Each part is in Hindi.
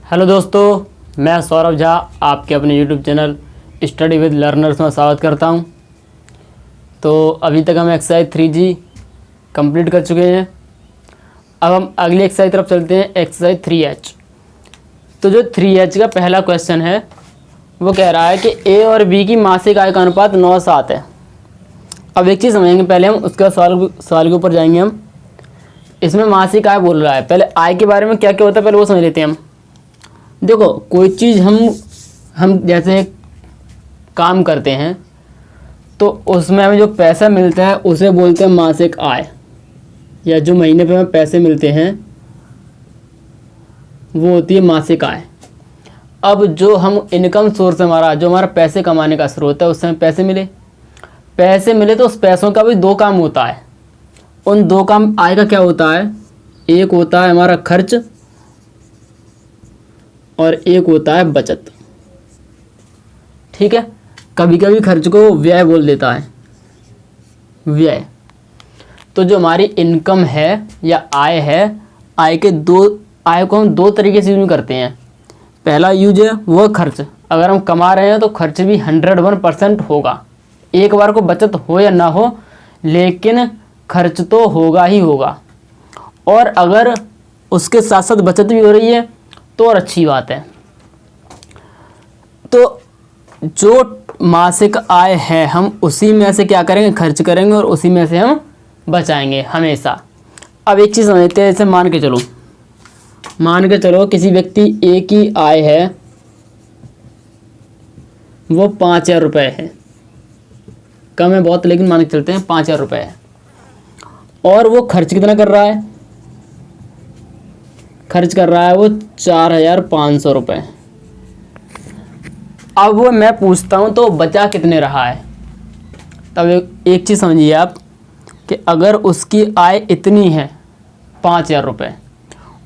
हेलो दोस्तों, मैं सौरभ झा आपके अपने YouTube channel study with learners में स्वागत करता हूं। तो अभी तक हम एक्सरसाइज 3G कंप्लीट कर चुके हैं। अब हम अगली एक्सरसाइज तरफ चलते हैं, एक्सरसाइज 3H। तो जो 3H का पहला क्वेश्चन है वो कह रहा है कि ए और बी की मासिक आय का अनुपात 9:7 है। अब एक चीज़ समझेंगे, पहले हम उसका सवाल के ऊपर जाएंगे। हम इसमें मासिक आय बोल रहा है, पहले आय के बारे में क्या क्या होता है पहले वो समझ लेते हैं हम। देखो, कोई चीज़ हम जैसे काम करते हैं तो उसमें हमें जो पैसा मिलता है उसे बोलते हैं मासिक आय, या जो महीने पे हमें पैसे मिलते हैं वो होती है मासिक आय। अब जो हम इनकम सोर्स हमारा, जो हमारा पैसे कमाने का स्रोत है, उससे हमें पैसे मिले तो उस पैसों का भी दो काम होता है। उन दो काम आय का क्या होता है, एक होता है हमारा खर्च और एक होता है बचत। ठीक है, कभी कभी खर्च को व्यय बोल देता है, व्यय। तो जो हमारी इनकम है या आय है, आय को हम दो तरीके से यूज करते हैं। पहला यूज है वो खर्च। अगर हम कमा रहे हैं तो खर्च भी 101% होगा। एक बार को बचत हो या ना हो, लेकिन खर्च तो होगा ही होगा। और अगर उसके साथ साथ बचत भी हो रही है तो और अच्छी बात है। तो जो मासिक आय है हम उसी में से क्या करेंगे, खर्च करेंगे, और उसी में से हम बचाएंगे हमेशा। अब एक चीज़ समझते हैं, जैसे मान के चलो किसी व्यक्ति ए की आय है वो 5,000 रुपये है। कम है बहुत, लेकिन मान के चलते हैं 5,000 रुपये है। और वो खर्च कितना कर रहा है, खर्च कर रहा है वो 4,500 रुपये। अब वो मैं पूछता हूँ तो बचा कितने रहा है। तब एक चीज़ समझिए आप कि अगर उसकी आय इतनी है 5,000 रुपये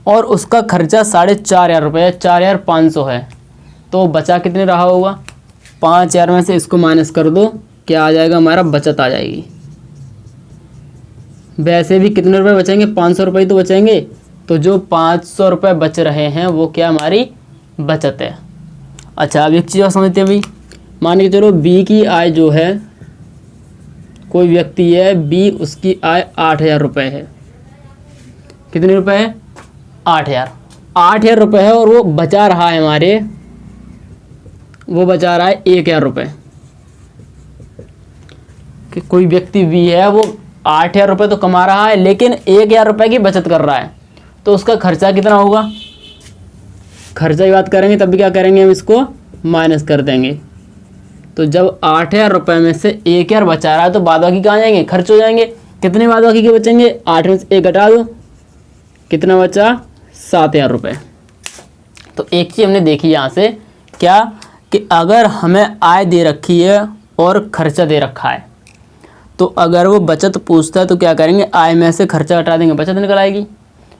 और उसका खर्चा 4,500 रुपये, 4,500 है, तो बचा कितने रहा होगा। 5,000 में से इसको माइनस कर दो, क्या आ जाएगा, हमारा बचत आ जाएगी। वैसे भी कितने रुपए बचेंगे, 500 रुपये तो बचेंगे। तो जो 500 रुपये बच रहे हैं वो क्या हमारी बचत है। अच्छा, अब एक चीज़ और समझते हैं भाई। मान के चलो बी की आय जो है, कोई व्यक्ति है बी, उसकी आय 8,000 रुपये है। कितने रुपए है, 8,000 रुपये है। और वो बचा रहा है वो बचा रहा है 1,000 रुपये। कि कोई व्यक्ति बी है, वो 8,000 रुपये तो कमा रहा है लेकिन 1,000 रुपये की बचत कर रहा है। तो उसका खर्चा कितना होगा, खर्चा की बात करेंगे तब भी क्या करेंगे, हम इसको माइनस कर देंगे। तो जब 8,000 रुपये में से 1,000 बचा रहा है तो बाद बाकी कहाँ जाएंगे, खर्च हो जाएंगे। कितने बाद बाकी के बचेंगे, 8 में से 1 घटा दो, कितना बचा, 7,000 रुपये। तो एक चीज़ हमने देखी यहाँ से क्या, कि अगर हमें आय दे रखी है और खर्चा दे रखा है, तो अगर वो बचत पूछता है तो क्या करेंगे, आय में से खर्चा घटा देंगे, बचत निकल आएगी।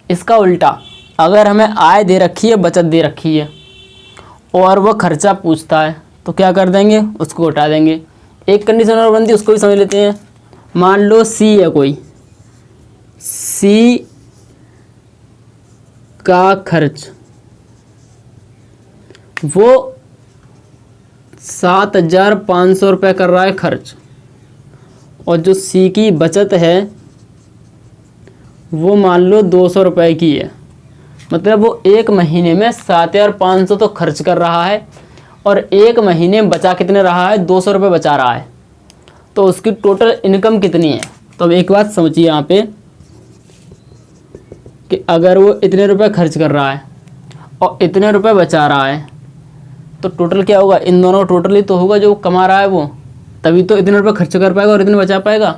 इसका उल्टा, अगर हमें आय दे रखी है, बचत दे रखी है, और वो खर्चा पूछता है तो क्या कर देंगे, उसको घटा देंगे। एक कंडीशन और बनती है, उसको भी समझ लेते हैं। मान लो सी है, कोई सी का खर्च वो 7,500 रुपये कर रहा है खर्च, और जो सी की बचत है वो मान लो 200 रुपये की है। मतलब वो एक महीने में 7,500 तो खर्च कर रहा है और एक महीने में बचा कितने रहा है, 200 रुपये बचा रहा है। तो उसकी टोटल इनकम कितनी है। तो अब एक बात समझिए यहाँ पे कि अगर वो इतने रुपए खर्च कर रहा है और इतने रुपए बचा रहा है तो टोटल क्या होगा, इन दोनों टोटल ही तो होगा। जो कमा रहा है वो तभी तो इतने रुपए खर्च कर पाएगा और इतने बचा पाएगा।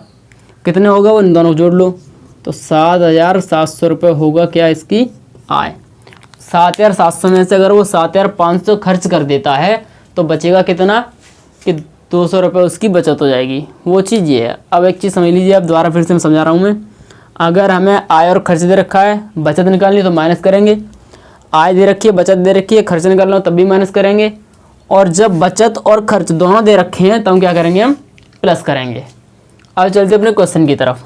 कितने होगा वो, इन दोनों जोड़ लो तो 7,700 रुपये होगा क्या इसकी आय। 7,700 में से अगर वो 7,500 खर्च कर देता है तो बचेगा कितना, कि 200 रुपये उसकी बचत हो जाएगी। वो चीज़ ये है। अब एक चीज़ समझ लीजिए, अब दोबारा फिर से मैं समझा रहा हूँ मैं। अगर हमें आय और खर्च दे रखा है, बचत निकालनी तो माइनस करेंगे। आय दे रखी है, बचत दे रखी है, खर्च निकालना हो तब भी माइनस करेंगे। और जब बचत और खर्च दोनों दे रखे हैं तब हम क्या करेंगे, हम प्लस करेंगे। अब चलते अपने क्वेश्चन की तरफ।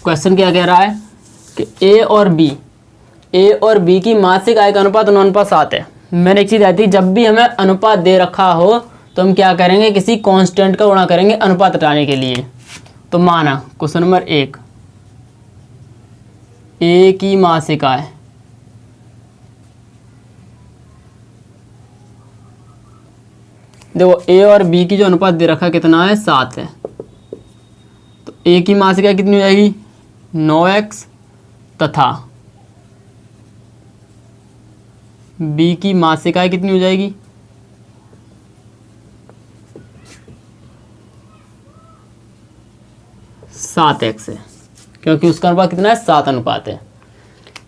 क्वेश्चन क्या कह रहा है कि ए और बी की मासिक आय का अनुपात 9:7 है। मैंने एक चीज़ आई थी, जब भी हमें अनुपात दे रखा हो तो हम क्या करेंगे, किसी कांस्टेंट का गुणा करेंगे अनुपात हटाने के लिए। तो माना क्वेश्चन नंबर 1, ए की मासिक आय देखो, ए और बी की जो अनुपात दे रखा है कितना है, 7 है। तो ए की मासिक आय कितनी हो जाएगी, 9x, तथा बी की मासिक आय कितनी हो जाएगी, 7x है, क्योंकि उसका अनुपात कितना है, 7 अनुपात है।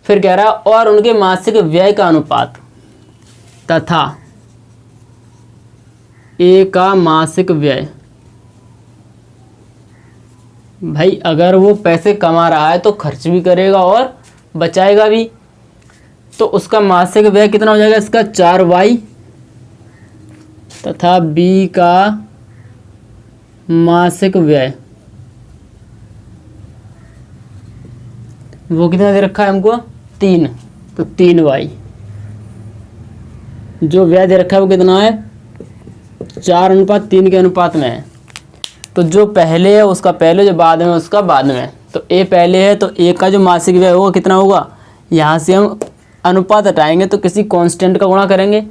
फिर कह रहा है और उनके मासिक व्यय का अनुपात तथा ए का मासिक व्यय। भाई अगर वो पैसे कमा रहा है तो खर्च भी करेगा और बचाएगा भी, तो उसका मासिक व्यय कितना हो जाएगा, इसका 4y, तथा बी का मासिक व्यय वो कितना दे रखा है हमको, 3, तो 3y। जो व्यय दे रखा है वो कितना है, 4:3 के अनुपात में है। तो जो पहले है उसका पहले, जो बाद में उसका बाद में। तो ए पहले है तो ए का जो मासिक व्यय होगा कितना होगा, यहाँ से हम अनुपात हटाएंगे तो किसी कांस्टेंट का गुणा करेंगे।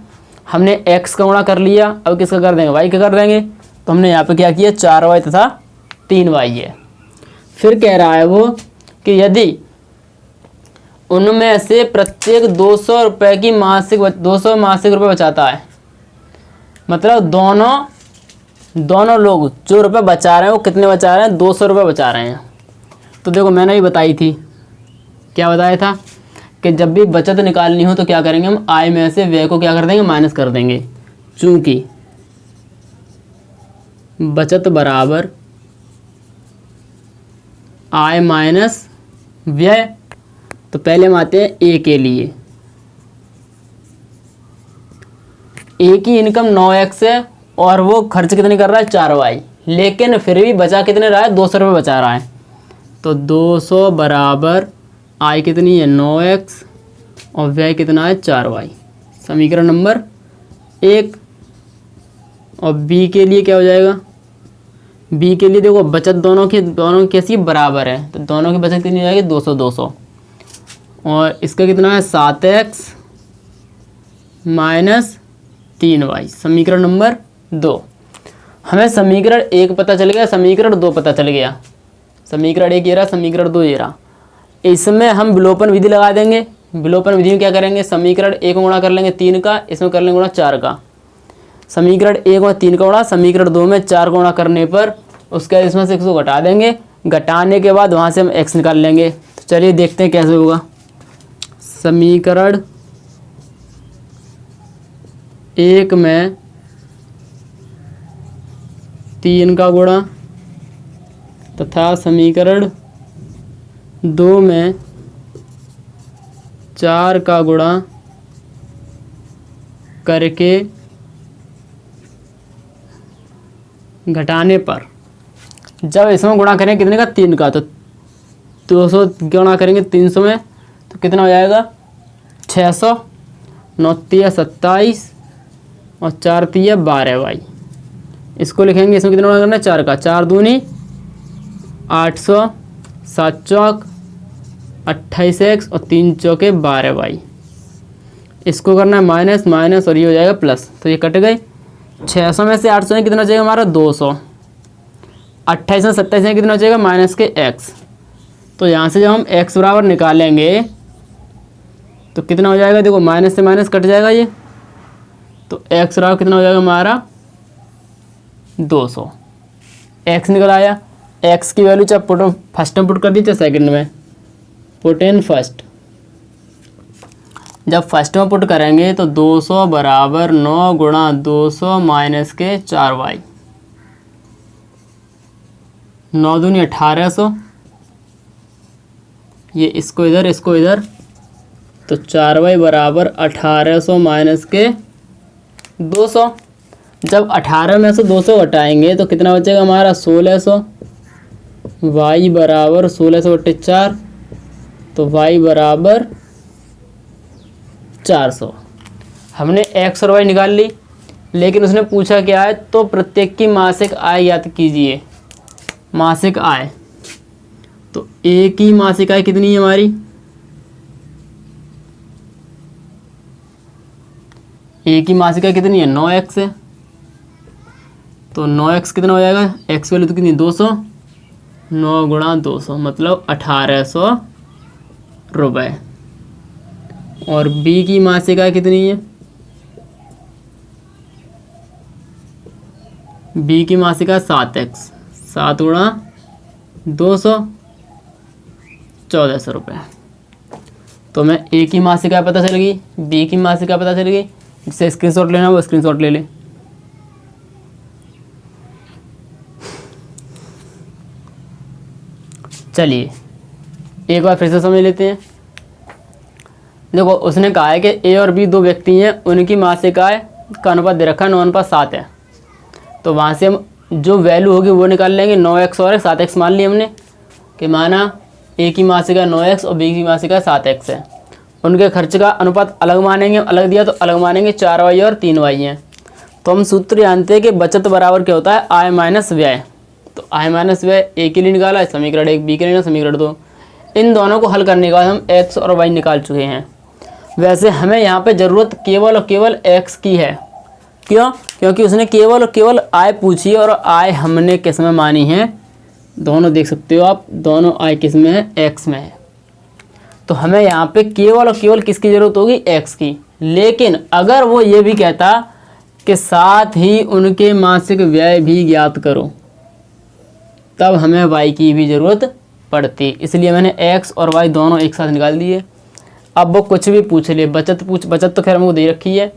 हमने x का गुणा कर लिया, अब किसका कर देंगे, y का कर देंगे। तो हमने यहाँ पे क्या किया, 4y तथा 3y है। फिर कह रहा है वो कि यदि उनमें से प्रत्येक 200 रुपये की 200 मासिक रुपये बचाता है, मतलब दोनों लोग जो रुपये बचा रहे हैं वो कितने बचा रहे हैं, 200 रुपये बचा रहे हैं। तो देखो मैंने भी बताई थी, क्या बताया था कि जब भी बचत निकालनी हो तो क्या करेंगे, हम आय में से व्यय को क्या कर देंगे, माइनस कर देंगे। चूंकि बचत बराबर आय माइनस व्यय। तो पहले हम आते हैं ए के लिए। ए की इनकम 9x है और वो खर्च कितने कर रहा है, 4y, लेकिन फिर भी बचा कितने रहा है, 200 रुपये बचा रहा है। तो 200 बराबर आय कितनी है, 9x, और व्यय कितना है, 4y। समीकरण नंबर 1। और बी के लिए क्या हो जाएगा, बी के लिए देखो बचत दोनों की कैसी बराबर है, तो दोनों की बचत कितनी हो जाएगी, 200, और इसका कितना है, 7x माइनस 3y। समीकरण नंबर 2। हमें समीकरण 1 पता चल गया, समीकरण 2 पता चल गया। समीकरण 1 ये रहा, समीकरण 2 ये रहा। इसमें हम विलोपन विधि लगा देंगे। विलोपन विधि में क्या करेंगे, समीकरण 1 गुणा कर लेंगे 3 का, इसमें कर लेंगे गुणा 4 का। समीकरण 1 में 3 का गुणा, समीकरण 2 में 4 गुणा करने पर उसके बाद इसमें से 1 को घटा देंगे। घटाने के बाद वहाँ से हम x निकाल लेंगे। तो चलिए देखते हैं कैसे होगा। समीकरण 1 में 3 का गुणा तथा समीकरण 2 में 4 का गुणा करके घटाने पर, जब इसमें गुणा करें कितने का, 3 का, तो 200 गुणा करेंगे 300 में तो कितना हो जाएगा, 600, 9 तिया 27 और 4 तिया 12y। इसको लिखेंगे, इसमें कितना गुणा करना है, 4 का, 4 दूनी 800, 7 चौक 28x और 3 चौके 12y। इसको करना है माइनस माइनस और ये हो जाएगा प्लस, तो ये कट गए। 600 में से 800 में कितना हो जाएगा हमारा, 200। 28 में 27 में कितना हो जाएगा, माइनस के x। तो यहाँ से जब हम x बराबर निकालेंगे तो कितना हो जाएगा, देखो माइनस से माइनस कट जाएगा ये, तो x बराबर कितना हो जाएगा हमारा 200। x निकल आया। x की वैल्यू चाहे पुट फर्स्ट में पुट कर दी चाहे सेकंड में, पुट इन फर्स्ट। जब फर्स्ट में पुट करेंगे तो 200 बराबर 9 गुणा 200 माइनस के 4y, 9 दूनी 1800, ये इसको इधर, तो 4y बराबर 1800 माइनस के 200। जब 18 में से 200 घटाएंगे तो कितना बचेगा हमारा, 1600। y बराबर 16/4, तो y बराबर 400। हमने x और y निकाल ली, लेकिन उसने पूछा क्या है, तो प्रत्येक की मासिक आय ज्ञात कीजिए। मासिक आय, तो a की मासिक आय कितनी है हमारी, a की मासिक आय कितनी है 9x है, तो 9x कितना हो जाएगा, x वैल्यू तो कितनी 200, 9 गुणा 200 मतलब 1800 रुपये। और b की मासिक आय कितनी है, b की मासिक आय 7x, 7 गुणा 200 1400 रुपये। तो मैं a की मासिक आय पता चल गई, b की मासिक आय पता चल गई। जिससे स्क्रीनशॉट लेना वो स्क्रीनशॉट ले ले। चलिए एक बार फिर से समझ लेते हैं। देखो उसने कहा है कि ए और बी दो व्यक्ति हैं, उनकी मासिक आय का अनुपात दे रखा है 9:7 है। तो वहाँ से हम जो वैल्यू होगी वो निकाल लेंगे। 9x और 7x मान ली हमने कि माना ए की मासिक आय 9x और बी की मासिक आय 7x है। उनके खर्च का अनुपात अलग मानेंगे, अलग दिया तो अलग मानेंगे, 4y और 3y हैं। तो हम सूत्र जानते हैं कि बचत बराबर क्या होता है, आय माइनस व्यय। तो आय माइनस व्यय ए के लिए निकाला समीकरण 1, बी के लिए समीकरण 2। इन दोनों को हल करने के बाद हम x और y निकाल चुके हैं। वैसे हमें यहाँ पे ज़रूरत केवल और केवल x की है। क्यों? क्योंकि उसने केवल और केवल आय पूछी और आय हमने किस में मानी है, दोनों देख सकते हो आप, दोनों आय किस में है, x में है। तो हमें यहाँ पे केवल और केवल किसकी ज़रूरत होगी, x की। लेकिन अगर वो ये भी कहता कि साथ ही उनके मासिक व्यय भी ज्ञात करो, तब हमें y की भी ज़रूरत पड़ती। इसलिए मैंने x और y दोनों एक साथ निकाल दिए। अब वो कुछ भी पूछ ले, बचत तो खैर हमको दे रखी है,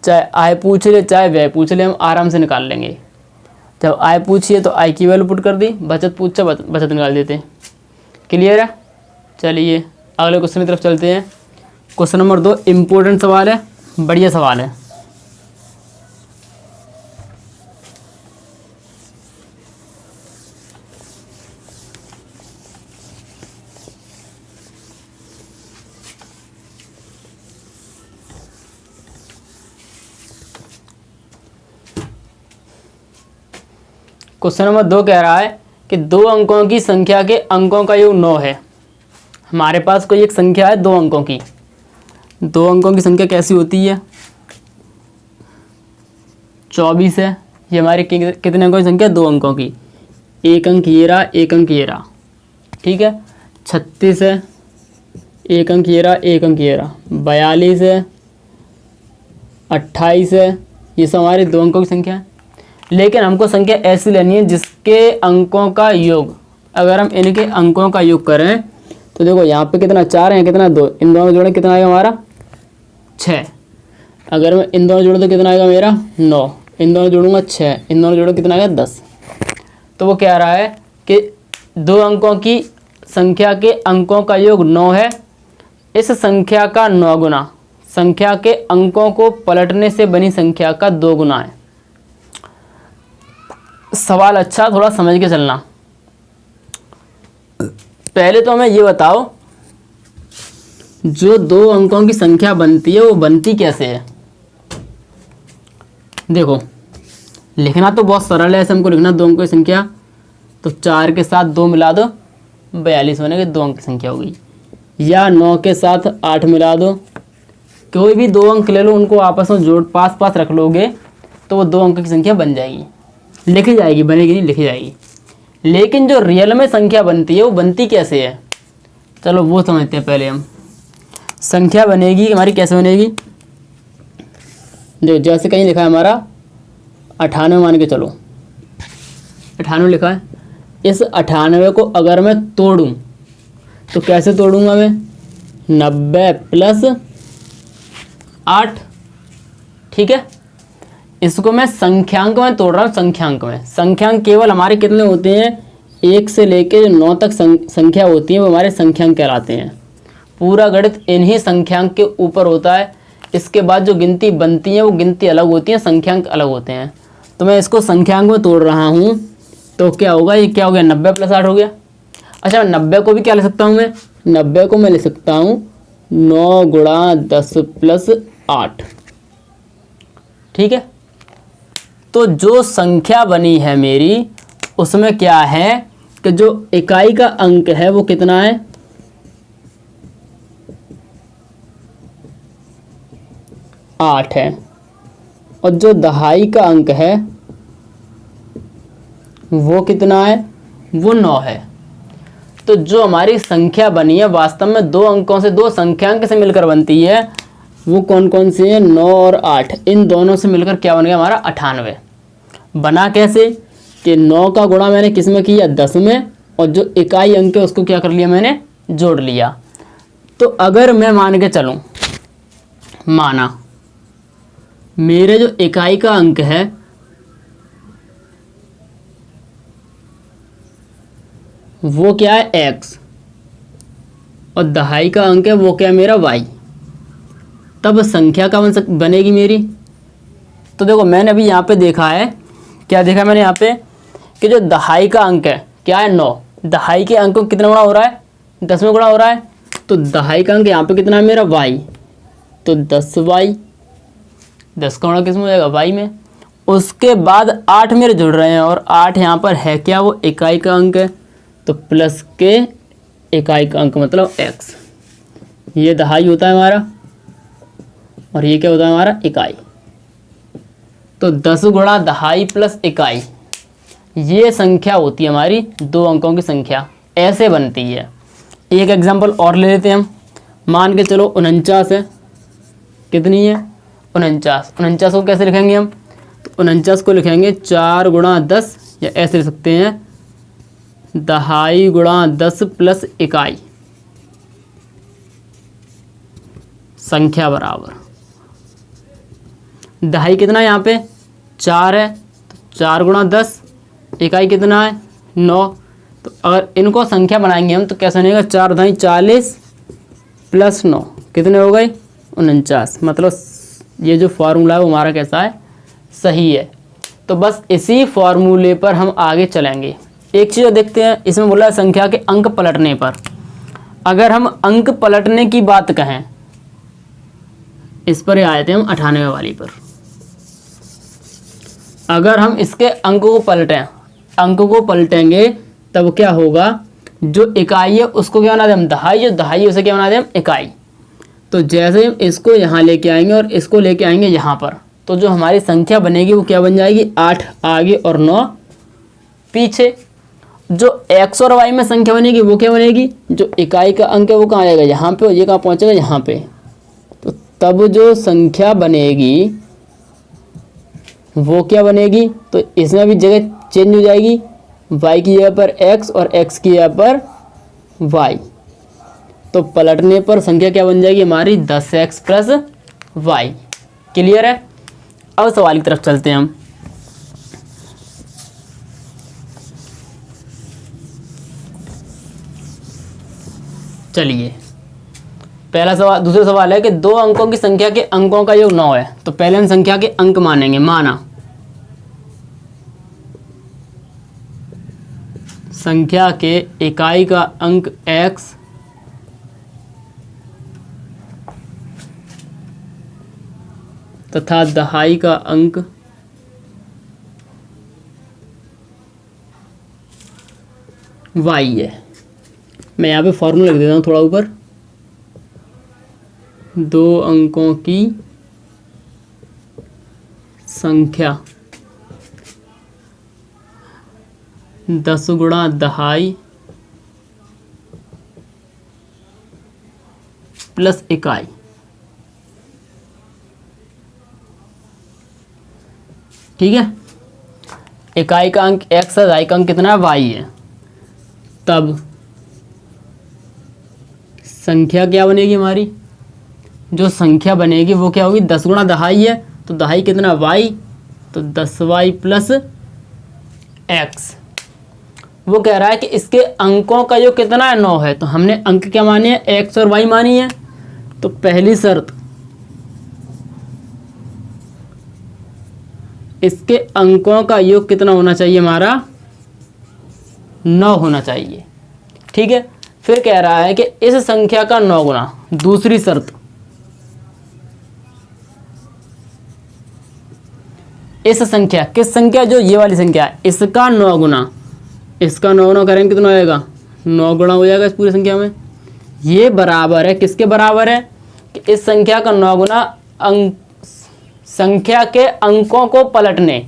चाहे आय पूछ ले चाहे व्यय पूछ ले, हम आराम से निकाल लेंगे। जब आय पूछिए तो आय की वैल्यू पुट कर दी, बचत पूछा बचत निकाल देते। क्लियर है? चलिए अगले क्वेश्चन की तरफ चलते हैं। क्वेश्चन नंबर 2 इम्पोर्टेंट सवाल है, बढ़िया सवाल है। क्वेश्चन नंबर 2 कह रहा है कि दो अंकों की संख्या के अंकों का योग 9 है। हमारे पास कोई एक संख्या है दो अंकों की। दो अंकों की संख्या कैसी होती है, 24 है। ये हमारे कितने अंकों की संख्या, दो अंकों की। एक अंक ये रहा, एक अंक ये रहा, ठीक है। 36 है, एक अंक ये रहा, एक अंक ये रहा। 42 है, 28 है। ये सब हमारे दो अंकों की संख्या है। लेकिन हमको संख्या ऐसी लेनी है जिसके अंकों का योग, अगर हम इनके अंकों का योग करें तो देखो यहाँ पे कितना 4 है, कितना 2, इन दोनों जोड़े कितना आएगा हमारा 6। अगर मैं इन दोनों जोड़ूँ तो कितना आएगा मेरा 9, इन दोनों जोड़ूंगा 6, इन दोनों जोड़ो कितना आएगा 10। तो वो कह रहा है कि दो अंकों की संख्या के अंकों का योग 9 है। इस संख्या का 9 गुना संख्या के अंकों को पलटने से बनी संख्या का 2 गुना है। सवाल अच्छा, थोड़ा समझ के चलना। पहले तो हमें ये बताओ, जो दो अंकों की संख्या बनती है वो बनती कैसे है। देखो लिखना तो बहुत सरल है, ऐसे हमको लिखना दो अंकों की संख्या, तो 4 के साथ 2 मिला दो 42 होने के 2 अंक की संख्या होगी, या 9 के साथ 8 मिला दो, कोई भी दो अंक ले लो, उनको आपस में जोड़ पास पास रख लोगे तो वो 2 अंक की संख्या बन जाएगी, लिखी जाएगी, बनेगी नहीं लिखी जाएगी। लेकिन जो रियल में संख्या बनती है वो बनती कैसे है, चलो वो समझते हैं पहले हम। संख्या बनेगी हमारी कैसे बनेगी, जो जैसे कहीं लिखा है हमारा 98 मान के चलो, 98 लिखा है। इस 98 को अगर मैं तोड़ूं तो कैसे तोड़ूंगा मैं, 90 प्लस 8, ठीक है। इसको मैं संख्यांक में तोड़ रहा हूँ, संख्यांक में। संख्यांक केवल हमारे कितने होते हैं, 1 से लेकर 9 तक संख्या होती है, वो हमारे संख्यांक कहलाते हैं। पूरा गणित इन्हीं संख्यांक के ऊपर होता है। इसके बाद जो गिनती बनती है वो गिनती अलग होती है, संख्यांक अलग होते हैं। तो मैं इसको संख्यांक में तोड़ रहा हूँ, तो क्या होगा, ये क्या हो गया, 90 + 8 हो गया। अच्छा 90 को भी क्या ले सकता हूँ मैं, 90 को मैं ले सकता हूँ 9 × 10 + 8। ठीक है, तो जो संख्या बनी है मेरी उसमें क्या है कि जो इकाई का अंक है वो कितना है, 8 है, और जो दहाई का अंक है वो कितना है, वो 9 है। तो जो हमारी संख्या बनी है वास्तव में दो अंकों से, दो संख्यांक से मिलकर बनती है, वो कौन कौन से हैं, 9 और 8, इन दोनों से मिलकर क्या बन गया हमारा 98। बना कैसे कि 9 का गुणा मैंने किस में किया, 10 में, और जो इकाई अंक है उसको क्या कर लिया मैंने, जोड़ लिया। तो अगर मैं मान के चलूं, माना मेरे जो इकाई का अंक है वो क्या है x, और दहाई का अंक है वो क्या है मेरा y, तब संख्या का बनेगी मेरी। तो देखो मैंने अभी यहाँ पे देखा है, क्या देखा मैंने यहाँ पे कि जो दहाई का अंक है क्या है 9, दहाई के अंक को कितना गुणा हो रहा है, 10 में गुणा हो रहा है। तो दहाई का अंक यहाँ पे कितना है मेरा y, तो 10y, 10 का गुणा किस में हो जाएगा, y में। उसके बाद 8 मेरे जुड़ रहे हैं, और 8 यहाँ पर है क्या, वो इकाई का अंक है, तो प्लस के इकाई का अंक मतलब x, ये दहाई होता है हमारा, और ये क्या होता है हमारा इकाई। तो 10 × दहाई + इकाई, ये संख्या होती है हमारी दो अंकों की संख्या, ऐसे बनती है। एक एग्जांपल और ले लेते हैं हम, मान के चलो 49 है, कितनी है 49, 49 को कैसे लिखेंगे हम, तो 49 को लिखेंगे 4 × 10, या ऐसे लिख सकते हैं दहाई × 10 + इकाई, संख्या बराबर दहाई कितना है यहाँ पे 4 है, तो 4 × 10, इकाई कितना है 9। तो अगर इनको संख्या बनाएंगे हम तो कैसे बनेगा, 4 × 40 + 9 कितने हो गए 49। मतलब ये जो फार्मूला है वो हमारा कैसा है, सही है। तो बस इसी फार्मूले पर हम आगे चलेंगे। एक चीज़ देखते हैं, इसमें बोला है संख्या के अंक पलटने पर। अगर हम अंक पलटने की बात कहें, इस पर आए थे हम 98 वाली पर, अगर हम इसके अंक को पलटें, अंक को पलटेंगे तब क्या होगा, जो इकाई है उसको क्या बना दें हम दहाई, जो दहाई है उसे क्या बना दें हम इकाई। तो जैसे हम इसको यहाँ लेके आएंगे और इसको लेके आएंगे यहाँ पर, तो जो हमारी संख्या बनेगी वो क्या बन जाएगी, 8 आगे और 9 पीछे। जो x और y में संख्या बनेगी वो क्या बनेगी, जो इकाई का अंक है वो कहाँ आएगा, यहाँ पे, और ये कहाँ पहुँचेगा यहाँ पे। तो तब जो संख्या बनेगी वो क्या बनेगी, तो इसमें भी जगह चेंज हो जाएगी, y की जगह पर x और x की जगह पर y। तो पलटने पर संख्या क्या बन जाएगी हमारी 10x + y। क्लियर है। अब सवाल की तरफ चलते हैं हम। चलिए पहला सवाल, दूसरा सवाल है कि दो अंकों की संख्या के अंकों का योग 9 है। तो पहले हम संख्या के अंक मानेंगे। माना संख्या के इकाई का अंक x तथा दहाई का अंक y है। मैं यहाँ पे फॉर्मूला लिख देता हूँ थोड़ा ऊपर। दो अंकों की संख्या 10 × दहाई + इकाई। ठीक है, इकाई का अंक x है, दहाई का अंक कितना है y है। तब संख्या क्या बनेगी हमारी, जो संख्या बनेगी वो क्या होगी, 10 × दहाई है, तो दहाई कितना y, तो 10y + x। वो कह रहा है कि इसके अंकों का जो कितना है 9 है। तो हमने अंक क्या माने हैं, x और y मानी है। तो पहली शर्त, इसके अंकों का योग कितना होना चाहिए हमारा 9 होना चाहिए। ठीक है, फिर कह रहा है कि इस संख्या का 9 गुना, दूसरी शर्त, इस संख्या, किस संख्या, जो ये वाली संख्या है, इसका 9 गुना, इसका 9 गुना करेंगे कितना हो जाएगा, 9 गुना हो जाएगा इस पूरी संख्या में। ये बराबर है, किसके बराबर है कि इस संख्या का 9 गुना संख्या के अंकों को पलटने।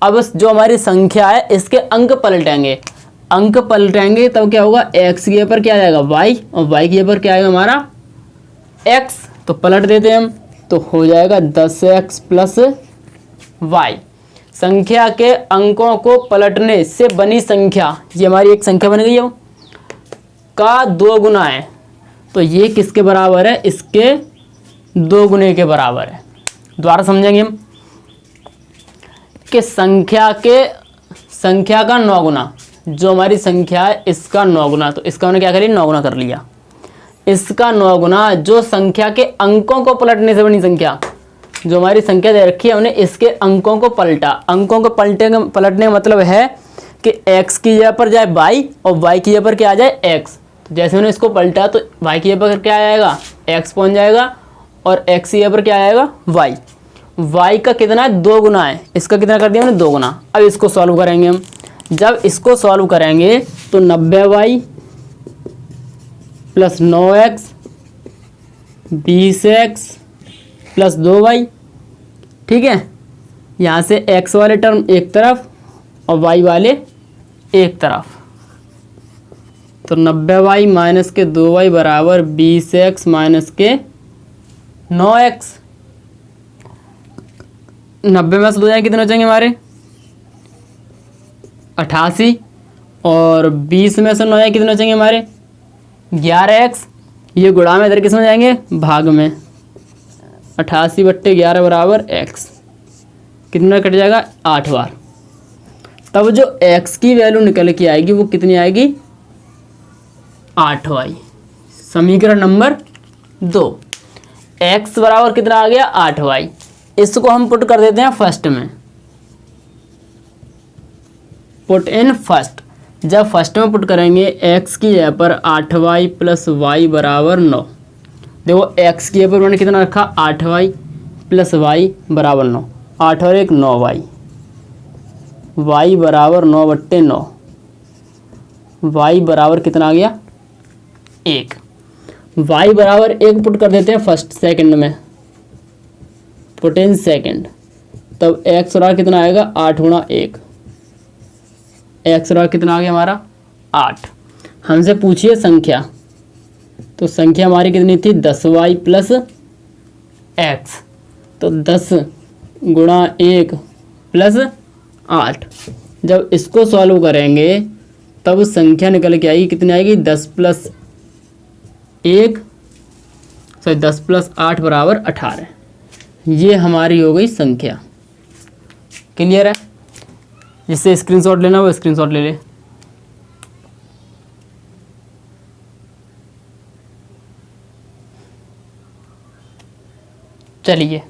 अब जो हमारी संख्या है इसके अंक पलटेंगे, अंक पलटेंगे तब क्या होगा, x की जगह पर क्या आ जाएगा y, और y की जगह पर क्या आएगा हमारा x। तो पलट देते हैं हम, तो हो जाएगा 10x प्लस y। संख्या के अंकों को पलटने से बनी संख्या, ये हमारी एक संख्या बन गई है का 2 गुना है, तो ये किसके बराबर है, इसके 2 गुने के बराबर है। दोबारा समझेंगे हम कि संख्या का 9 गुना, जो हमारी संख्या है इसका 9 गुना, तो इसका हमने क्या कर लिया, 9 गुना कर लिया। इसका 9 गुना जो संख्या के अंकों को पलटने से बनी संख्या, जो हमारी संख्या दे रखी है हमने इसके अंकों को पलटा। अंकों को पलटने का मतलब है कि x की जगह पर जाए y और y की जगह पर क्या आ जाए x। तो जैसे मैंने इसको पलटा तो y की जगह पर क्या आएगा, x पहुंच जाएगा, और x की जगह पर क्या आएगा y। y का कितना है, 2 गुना है, इसका कितना कर दिया हमने, 2 गुना। अब इसको सॉल्व करेंगे हम, जब इसको सॉल्व करेंगे तो 90y plus 9x 20x plus 2y। ठीक है, यहाँ से x वाले टर्म एक तरफ और y वाले एक तरफ, तो 90y माइनस के 2y बराबर 20x माइनस के 9x। 90 में से 2 जाएंगे कितने हो जाएंगे हमारे 88, और 20 में से 9 जाएंगे कितने हो जाएंगे हमारे 11x। ये गुणा में इधर किस में जाएंगे, भाग में। 88/11 बराबर x, कितना कट जाएगा 8 बार। तब जो x की वैल्यू निकल के आएगी वो कितनी आएगी, 8y। समीकरण नंबर 2, x बराबर कितना आ गया 8y। इसको हम पुट कर देते हैं फर्स्ट में, पुट इन फर्स्ट। जब फर्स्ट में पुट करेंगे x की जगह पर 8y प्लस y बराबर 9। देखो x की जगह पर मैंने कितना रखा, 8y प्लस y बराबर 9, 8 और 1 9y, y बराबर 9/9, y बराबर कितना आ गया 1। y बराबर 1 पुट कर देते हैं फर्स्ट सेकंड में, पुट इन सेकंड। तब x बराबर कितना आएगा 8 गुणा 1, x बराबर कितना आ गया हमारा 8। हमसे पूछिए संख्या, तो संख्या हमारी कितनी थी 10y प्लस x, तो 10 गुणा 1 प्लस 8। जब इसको सॉल्व करेंगे तब संख्या निकल के आएगी, कितनी आएगी 10 प्लस 8 बराबर 18। ये हमारी हो गई संख्या। क्लियर है, जिससे स्क्रीनशॉट लेना वो स्क्रीनशॉट ले ले। चलिए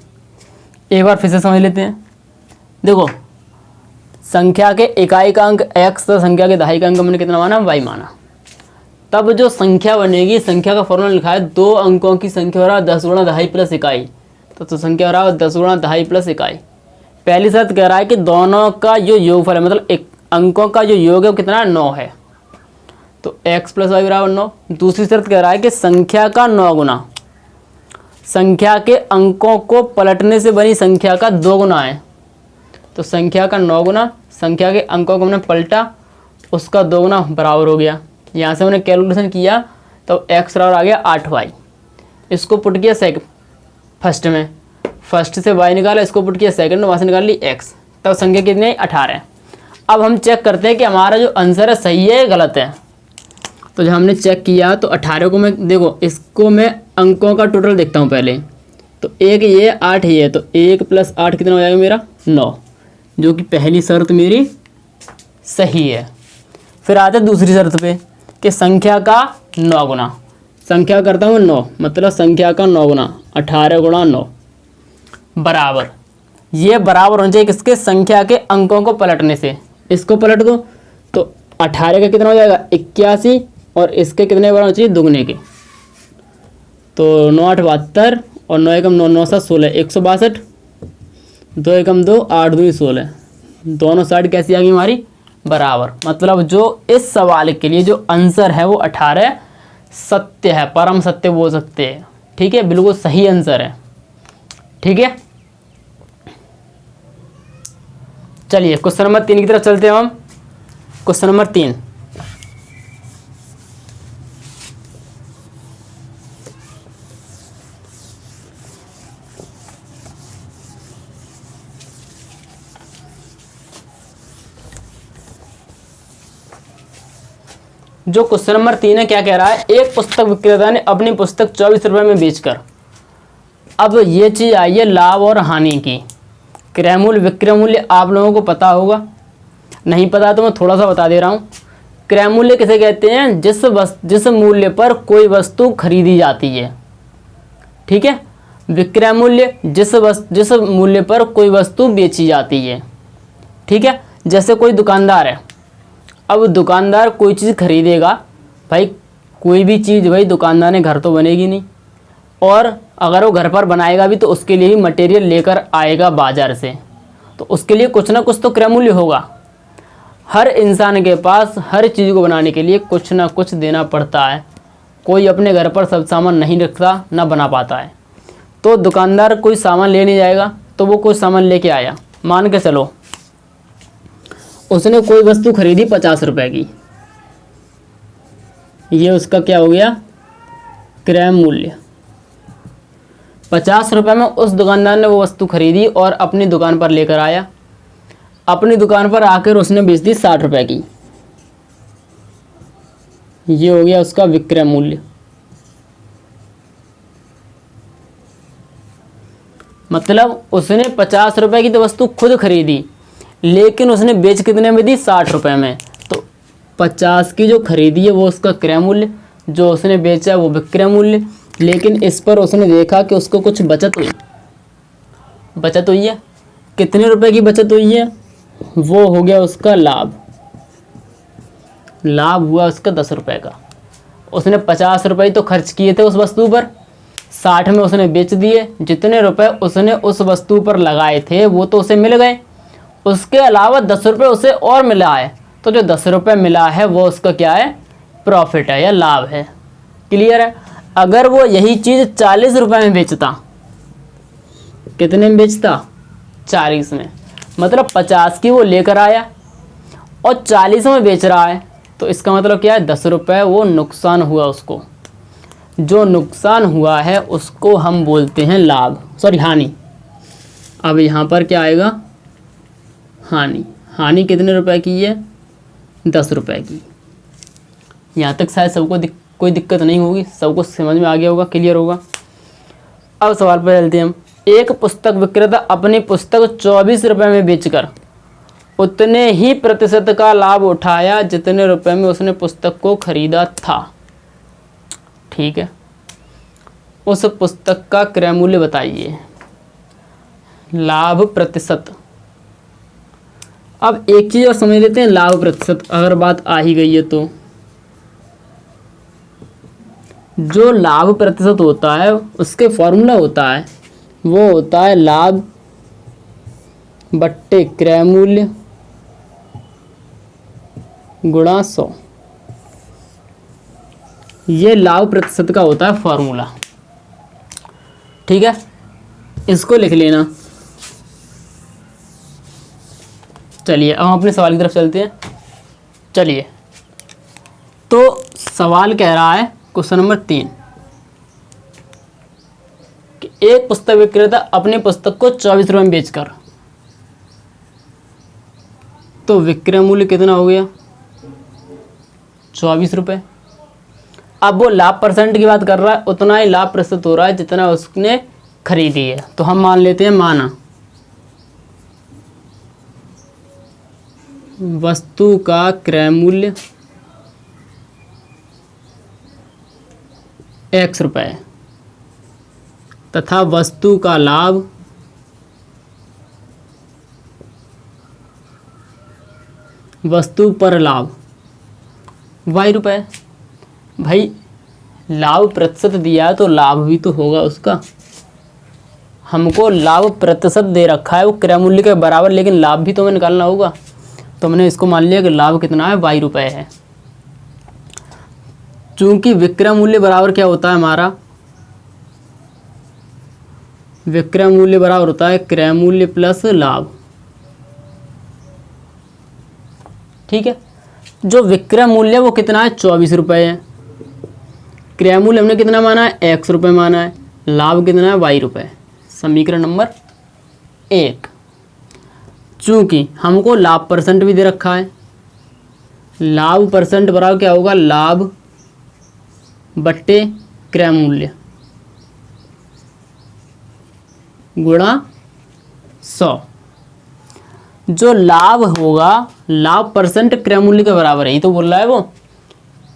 एक बार फिर से समझ लेते हैं। देखो संख्या के इकाई का अंक x तो संख्या के दहाई का अंक हमने कितना माना, y माना। तब जो संख्या बनेगी, संख्या का फॉर्मूला लिखा है 2 अंकों की संख्या बराबर 10 गुणा दहाई प्लस इकाई, तो संख्या बराबर 10 गुणा दहाई प्लस इकाई। पहली शर्त कह रहा है कि दोनों का जो योगफल है, मतलब एक अंकों का जो योग है वो कितना 9 है, तो x प्लस वाई बराबर 9। दूसरी शर्त कह रहा है कि संख्या का 9 गुना, संख्या के अंकों को पलटने से बनी संख्या का 2 गुना है, तो संख्या का 9 गुना संख्या के अंकों को हमने पलटा, उसका 2 गुना बराबर हो गया। यहाँ से हमने कैलकुलेशन किया तो x बराबर आ गया 8y। इसको पुट किया फर्स्ट में, फर्स्ट से y निकाला, इसको पुट किया सेकंड में, वहाँ से निकाल ली x, तब संख्या कितनी है 18। अब हम चेक करते हैं कि हमारा जो आंसर है सही है या गलत है। तो जब हमने चेक किया तो 18 को मैं, देखो इसको मैं अंकों का टोटल देखता हूँ पहले, तो 1 ये 8 ये, तो 1 प्लस 8 कितना हो जाएगा मेरा 9, जो कि पहली शर्त मेरी सही है। फिर आते दूसरी शर्त पे कि संख्या का 9 गुना, संख्या करता हूँ 9, मतलब संख्या का 9 गुना 18 गुणा 9 बराबर, ये बराबर होना चाहिए किसके, संख्या के अंकों को पलटने से। इसको पलट दो तो 18 का कितना हो जाएगा 81, और इसके कितने बराबर चाहिए दुगने के। तो 9 8 72 और 9 एकम 9 9 7 16 162, 2 एकम 2 8 2 16, दोनों साइड कैसी आ गई हमारी बराबर। मतलब जो इस सवाल के लिए जो आंसर है वो 18 सत्य है, परम सत्य बोल सकते हैं। ठीक है, बिल्कुल सही आंसर है। ठीक है, चलिए क्वेश्चन नंबर 3 की तरफ चलते हैं हम। क्वेश्चन नंबर 3, जो क्वेश्चन नंबर 3 है क्या कह रहा है, एक पुस्तक विक्रेता ने अपनी पुस्तक 24 रुपये में बेचकर, अब ये चीज़ आई है लाभ और हानि की। क्रय मूल्य विक्रय मूल्य आप लोगों को पता होगा, नहीं पता तो मैं थोड़ा सा बता दे रहा हूँ। क्रय मूल्य किसे कहते हैं, जिस मूल्य पर कोई वस्तु खरीदी जाती है। ठीक है, विक्रय मूल्य जिस मूल्य पर कोई वस्तु बेची जाती है। ठीक है, जैसे कोई दुकानदार है, अब दुकानदार कोई चीज़ खरीदेगा, भाई कोई भी चीज़ भाई दुकानदार ने घर तो बनेगी नहीं, और अगर वो घर पर बनाएगा भी तो उसके लिए ही मटेरियल लेकर आएगा बाज़ार से, तो उसके लिए कुछ ना कुछ तो क्रय मूल्य होगा। हर इंसान के पास हर चीज़ को बनाने के लिए कुछ ना कुछ देना पड़ता है। कोई अपने घर पर सब सामान नहीं रखता, ना बना पाता है। तो दुकानदार कोई सामान लेने जाएगा, तो वो कोई सामान लेके आया, मान के चलो उसने कोई वस्तु खरीदी 50 रुपए की, ये उसका क्या हो गया क्रय मूल्य। 50 रुपए में उस दुकानदार ने वो वस्तु खरीदी और अपनी दुकान पर लेकर आया। अपनी दुकान पर आकर उसने बेच दी 60 रुपए की, ये हो गया उसका विक्रय मूल्य। मतलब उसने 50 रुपए की तो वस्तु खुद खरीदी, लेकिन उसने बेच कितने में दी 60 रुपए में। तो 50 की जो खरीदी है वो उसका क्रय मूल्य, जो उसने बेचा है वो विक्रय मूल्य। लेकिन इस पर उसने देखा कि उसको कुछ बचत हुई है। कितने रुपए की बचत हुई है, वो हो गया उसका लाभ। लाभ हुआ उसका 10 रुपए का। उसने 50 रुपए तो खर्च किए थे उस वस्तु पर, 60 में उसने बेच दिए। जितने रुपए उसने उस वस्तु पर लगाए थे वो तो उसे मिल गए, उसके अलावा 10 रुपये उसे और मिला है। तो जो 10 रुपये मिला है वो उसका क्या है प्रॉफिट है या लाभ है। क्लियर है। अगर वो यही चीज़ 40 रुपये में बेचता, कितने में बेचता 40 में, मतलब 50 की वो लेकर आया और 40 में बेच रहा है, तो इसका मतलब क्या है 10 रुपये वो नुकसान हुआ उसको। जो नुकसान हुआ है उसको हम बोलते हैं लाभ, सॉरी हानि। अब यहाँ पर क्या आएगा हानि। हानि कितने रुपए की है 10 रुपए की। यहाँ तक शायद सबको कोई दिक्कत नहीं होगी, सबको समझ में आ गया होगा, क्लियर होगा। अब सवाल पर चलते हैं हम। एक पुस्तक विक्रेता अपनी पुस्तक 24 रुपये में बेचकर उतने ही प्रतिशत का लाभ उठाया जितने रुपए में उसने पुस्तक को खरीदा था। ठीक है, उस पुस्तक का क्रय मूल्य बताइए, लाभ प्रतिशत। अब एक चीज़ और समझ लेते हैं, लाभ प्रतिशत अगर बात आ ही गई है तो जो लाभ प्रतिशत होता है उसके फॉर्मूला होता है, वो होता है लाभ बट्टे क्रय मूल्य गुणा 100। ये लाभ प्रतिशत का होता है फॉर्मूला। ठीक है, इसको लिख लेना। चलिए अब हम अपने सवाल की तरफ चलते हैं। चलिए, तो सवाल कह रहा है क्वेश्चन नंबर 3 कि एक पुस्तक विक्रेता अपनी पुस्तक को 24 रुपये में बेचकर, तो विक्रय मूल्य कितना हो गया 24 रुपये। अब वो लाभ परसेंट की बात कर रहा है, उतना ही लाभ प्रतिशत हो रहा है जितना उसने खरीदी है। तो हम मान लेते हैं, माना वस्तु का क्रय मूल्य x रुपये तथा वस्तु का लाभ वस्तु पर लाभ वाई रुपए। भाई लाभ प्रतिशत दिया है तो लाभ भी तो होगा उसका। हमको लाभ प्रतिशत दे रखा है वो क्रय मूल्य के बराबर, लेकिन लाभ भी तो हमें निकालना होगा। तो हमने इसको मान लिया कि लाभ कितना है, वाई रुपए है। चूंकि विक्रय मूल्य बराबर क्या होता है हमारा, विक्रय मूल्य बराबर होता है क्रय मूल्य प्लस लाभ। ठीक है, जो विक्रय मूल्य है वो कितना है, 24 रुपये है। क्रय मूल्य हमने कितना माना है, x रुपये माना है। लाभ कितना है, y रुपये। समीकरण नंबर 1। चूंकि हमको लाभ परसेंट भी दे रखा है, लाभ परसेंट बराबर क्या होगा, लाभ बट्टे क्रय मूल्य गुणा 100। जो लाभ होगा, लाभ परसेंट क्रय मूल्य के बराबर है। ये तो बोल रहा है वो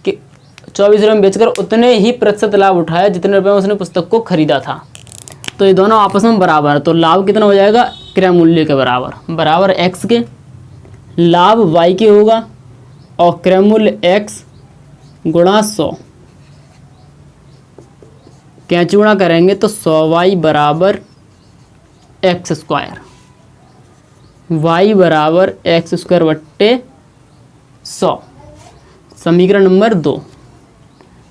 कि 24 रुपये में बेचकर उतने ही प्रतिशत लाभ उठाया जितने रुपये में उसने पुस्तक को खरीदा था। तो ये दोनों आपस में बराबर है, तो लाभ कितना हो जाएगा, क्रय मूल्य के बराबर, बराबर x के। लाभ y के होगा और क्रय मूल्य x गुणा 100। कैंची गुणा करेंगे तो 100y बराबर x स्क्वायर, y बराबर x स्क्वायर बट्टे 100। समीकरण नंबर 2।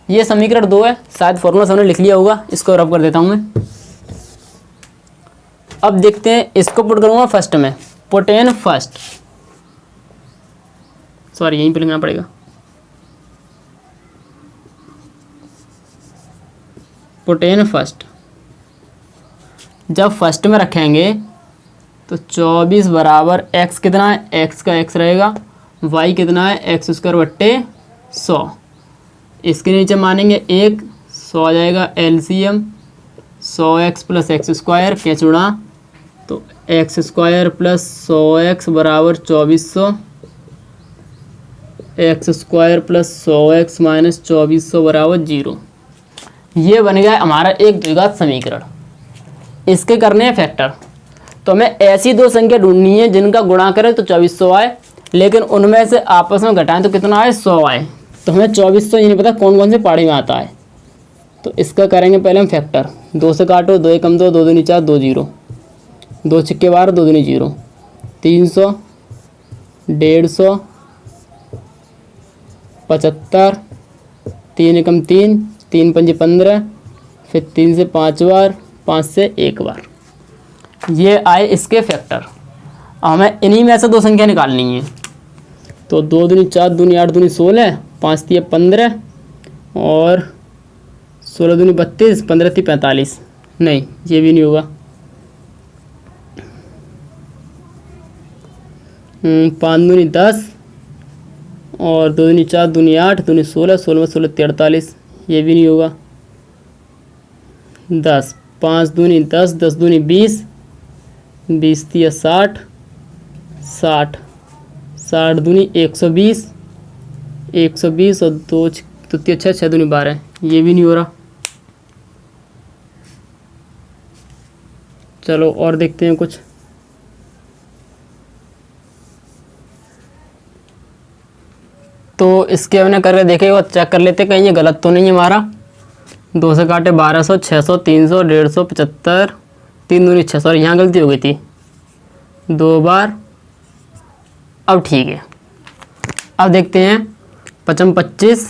ये समीकरण 2 है, शायद फॉर्मूला सबने लिख लिया होगा, इसको रब कर देता हूँ मैं। अब देखते हैं, इसको पुट करूँगा फर्स्ट में, पुट इन फर्स्ट, सॉरी यहीं पे लिखना पड़ेगा, पुट इन फर्स्ट। जब फर्स्ट में रखेंगे तो 24 बराबर x कितना है, x का x रहेगा, y कितना है, x स्क्वायर बट्टे 100। इसके नीचे मानेंगे 1, 100 आ जाएगा LCM, 100x plus x square क्या चुना, तो एक्स स्क्वायर प्लस 100x बराबर 2400, x square plus 100x minus 2400 बराबर 0। ये बन गया हमारा एक द्विघात समीकरण। इसके करने हैं फैक्टर। तो हमें ऐसी दो संख्या ढूंढनी है जिनका गुणा करें तो 2400 आए, लेकिन उनमें से आपस में घटाएं तो कितना आए, 100 आए। तो हमें 2400 ये नहीं पता कौन कौन से पहाड़ी में आता है। तो इसका करेंगे पहले हम फैक्टर। 2 से काटो, 2 एकम 2, 2 दूनी 4, 2 0, 2 छिक्के 12, 2 दूनी 0, 300, 150, 75, 3 एकम 3, 3 पंजे 15, फिर 3 से 5 बार, 5 से 1 बार। ये आए इसके फैक्टर। हमें इन्हीं में से दो संख्या निकालनी है। तो 2 दूनी 4, दूनी 8, दूनी 16, 5 तिया 15 और 16 दूनी 32, 15 ती 45। नहीं, ये भी नहीं होगा। 5 दूनी 10 और 2 दूनी 4, दूनी 8, दूनी 16, 16 में 16 43। ये भी नहीं होगा। 10, 5 दूनी 10, 10 दूनी 20, 20 तिया 60, 60, 60 दूनी 120, 120 और 2 तो 6, 6 दूनी 12। ये भी नहीं हो रहा। चलो और देखते हैं कुछ। तो इसके हमने करके देखे और चेक कर लेते कहीं ये गलत तो नहीं है हमारा। 2 से काटे 1200, 600, 300, 150, 75, 3 दूनी 600, यहाँ गलती हो गई थी 2 बार। अब ठीक है, अब देखते हैं 55, 25,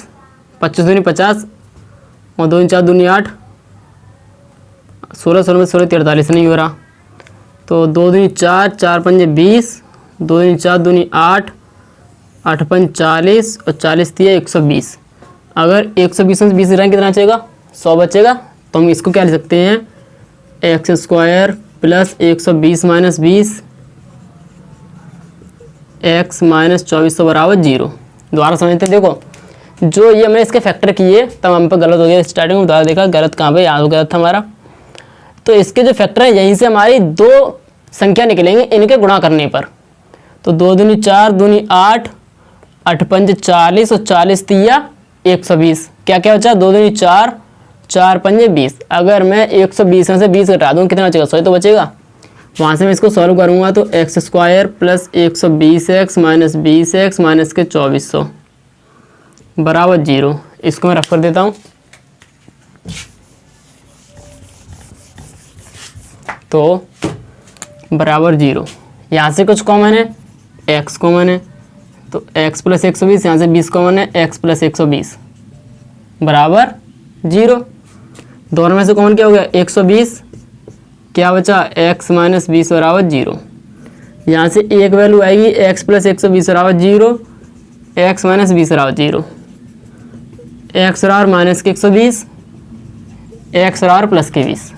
25 दूनी 50 और 2 4 दूनी 8, 16, 16 में 16 43 नहीं हो रहा। तो 2 दूनी 4, 4 पंजे 20, 2 दूनी 4 दूनी 8, 8 पंज 40 और 40 दिए 120। अगर 120 में 20 रहें कितना बचेगा, 100 बचेगा। तो हम इसको क्या लिख सकते हैं, x square plus 120 minus 20 x minus 2400 बराबर 0। दोबारा समझते हैं। देखो जो ये हमने इसके फैक्टर किए तब हम पे गलत हो गया, स्टार्टिंग में दोबारा देखा गलत कहाँ पे, यहाँ गलत था हमारा। तो इसके जो फैक्टर है यहीं से हमारी दो संख्या निकलेंगे इनके गुणा करने पर। तो 2 दूनी 4, दूनी 8, 8 पंज 40 और 40 तिया 120। क्या क्या बचा, 2 दूनी 4, 4 पंजे 20। अगर मैं 120 में से 20 घटा दूँ कितना बचेगा, 100 तो बचेगा। वहाँ से मैं इसको सॉल्व करूँगा तो x square plus 120 x minus 20 x minus के 2400 बराबर 0, इसको मैं रफ कर देता हूँ। तो बराबर 0, यहाँ से कुछ कॉमन है, x कॉमन है, तो x प्लस 120, यहाँ से 20 कॉमन है, x प्लस 120 बराबर 0। दोनों में से कॉमन क्या हो गया, 120, क्या बचा, x माइनस 20 बराबर 0। यहाँ से एक वैल्यू आएगी x प्लस 120 बराबर 0, x माइनस 20 बराबर 0, x बराबर माइनस के 120, x बराबर प्लस के 20।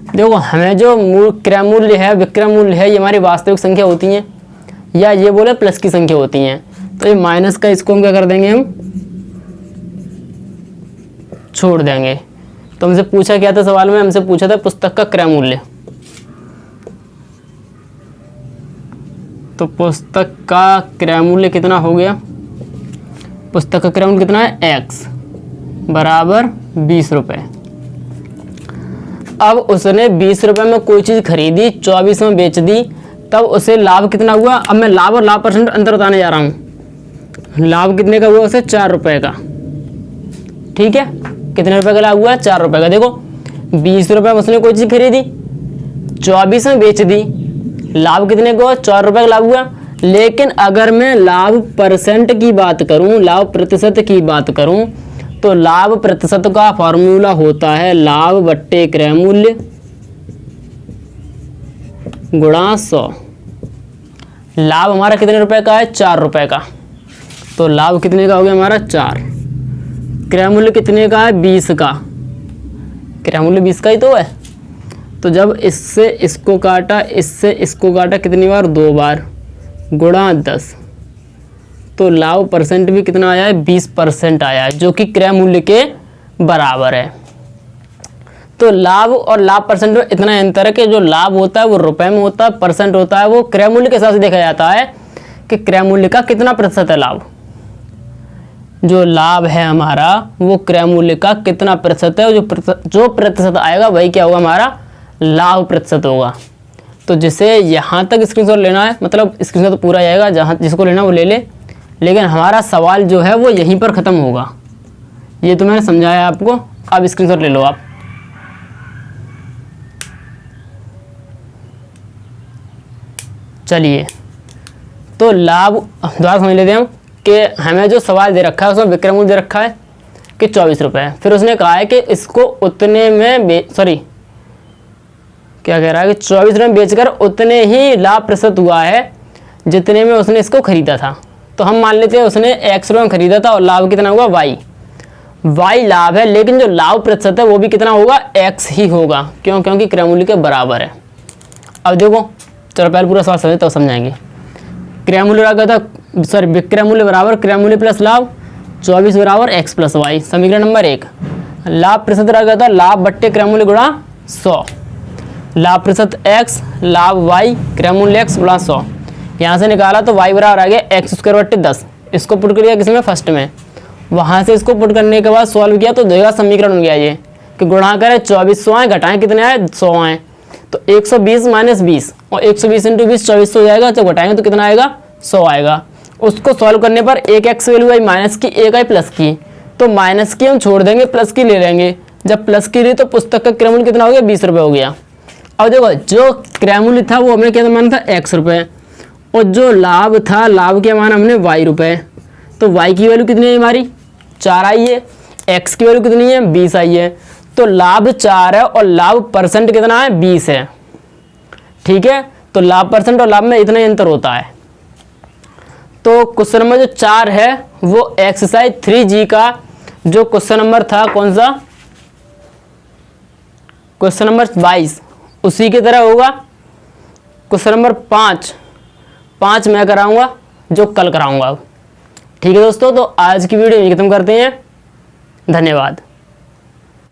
देखो हमें जो क्रय मूल्य है, विक्रय मूल्य है, ये हमारी वास्तविक संख्या होती हैं, या ये बोले प्लस की संख्या होती हैं। तो ये माइनस का इसको हम क्या कर देंगे, हम छोड़ देंगे। तो हमसे पूछा क्या था सवाल में, हमसे पूछा था पुस्तक का क्रय मूल्य। तो पुस्तक का क्रय मूल्य कितना हो गया, पुस्तक का क्रय मूल्य कितना है, x बराबर 20 रुपये। अब उसने 20 रुपये में कोई चीज़ खरीदी, 24 में बेच दी, तब उसे लाभ कितना हुआ। अब मैं लाभ और लाभ परसेंट अंतर बताने जा रहा हूँ। लाभ कितने का हुआ उसे, 4 रुपये का। ठीक है, कितने रुपए का लाभ हुआ, 4 रुपये का। देखो 20 रुपये में उसने कोई चीज़ खरीदी, 24 में बेच दी, लाभ कितने का हुआ, 4 रुपये का लाभ हुआ। लेकिन अगर मैं लाभ परसेंट की बात करूँ, लाभ प्रतिशत की बात करूँ, तो लाभ प्रतिशत का फॉर्मूला होता है लाभ बट्टे क्रय मूल्य गुणा 100। लाभ हमारा कितने रुपए का है, 4 रुपए का, तो लाभ कितने का हो गया हमारा 4। क्रय मूल्य कितने का है, 20 का, क्रय मूल्य 20 का ही तो है। तो जब इससे इसको काटा, इससे इसको काटा कितनी बार, 2 बार, गुणा 10, तो लाभ परसेंट भी कितना आया है, 20% आया है, जो कि क्रय मूल्य के बराबर है। तो लाभ और लाभ परसेंट में इतना अंतर है कि जो लाभ होता है वो रुपए में होता है, परसेंट होता है वो क्रय मूल्य के हिसाब से देखा जाता है कि क्रय मूल्य का कितना प्रतिशत है लाभ। जो लाभ है हमारा वो क्रय मूल्य का कितना प्रतिशत है, जो प्रतिशत आएगा वही क्या होगा, हमारा लाभ प्रतिशत होगा। तो जिसे यहाँ तक स्क्रीनशॉट लेना है, मतलब स्क्रीनशॉट तो पूरा आएगा, जहाँ जिसको लेना वो ले ले, लेकिन हमारा सवाल जो है वो यहीं पर ख़त्म होगा। ये तो मैंने समझाया आपको, अब स्क्रीनशॉट ले लो आप। चलिए, तो लाभ दोबारा समझ लेते हैं हम कि हमें जो सवाल दे रखा है उसमें विक्रय मूल्य दे रखा है कि 24 रुपये। फिर उसने कहा है कि इसको उतने में क्या कह रहा है कि 24 रुपये में बेचकर उतने ही लाभ प्रतिशत हुआ है जितने में उसने इसको खरीदा था। तो हम मान लेते हैं उसने x रुपये में खरीदा था और लाभ कितना हुआ, y लाभ है, लेकिन जो लाभ प्रतिशत है वो भी कितना होगा, x ही होगा। क्यों, क्योंकि क्रय मूल्य के बराबर है। अब देखो, चलो पहले पूरा सवाल समझे तब समझाएंगे। क्रय मूल्य रहा था, विक्रय मूल्य बराबर क्रय मूल्य प्लस लाभ, 24 बराबर x प्लस वाई, समीकरण नंबर 1। लाभ प्रतिशत रह गया था लाभ बट्टे क्रय मूल्य गुणा 100, लाभ प्रतिशत x, लाभ y, क्रय मूल्य x गुणा 100। यहाँ से निकाला तो y बराबर आ गया x² बट्टे 10। इसको पुट कर दिया किसमें, फर्स्ट में। वहाँ से इसको पुट करने के बाद सॉल्व किया तो देगा समीकरण बन गया ये कि गुणा करें 2400 आए, घटाएं कितने आए, 100 आए, तो 120 माइनस 20, और 120 इंटू 20 2400 हो जाएगा। जब घटाएंगे तो कितना आएगा, 100 आएगा। उसको सॉल्व करने पर एक x वैल्यू आई माइनस की, एक आई प्लस की, तो माइनस की हम छोड़ देंगे, प्लस की ले लेंगे। जब प्लस की ली तो पुस्तक का क्रय मूल्य कितना हो गया, 20 रुपये हो गया। अब देखो जो क्रय मूल्य था वो हमने क्या माना था, x रुपये, और जो लाभ था, लाभ क्या माना हमने, y रुपये। तो y की वैल्यू कितनी है हमारी, 4 आई है, x की वैल्यू कितनी है, 20 आई है। तो लाभ 4 है और लाभ परसेंट कितना है, 20 है। ठीक है, तो लाभ परसेंट और लाभ में इतना ही अंतर होता है। तो क्वेश्चन नंबर जो 4 है वो एक्सरसाइज 3G का जो क्वेश्चन नंबर था, कौन सा, क्वेश्चन नंबर 22, उसी की तरह होगा। क्वेश्चन नंबर 5 मैं कराऊंगा, जो कल कराऊंगा अब। ठीक है दोस्तों, तो आज की वीडियो यही खत्म करते हैं। धन्यवाद।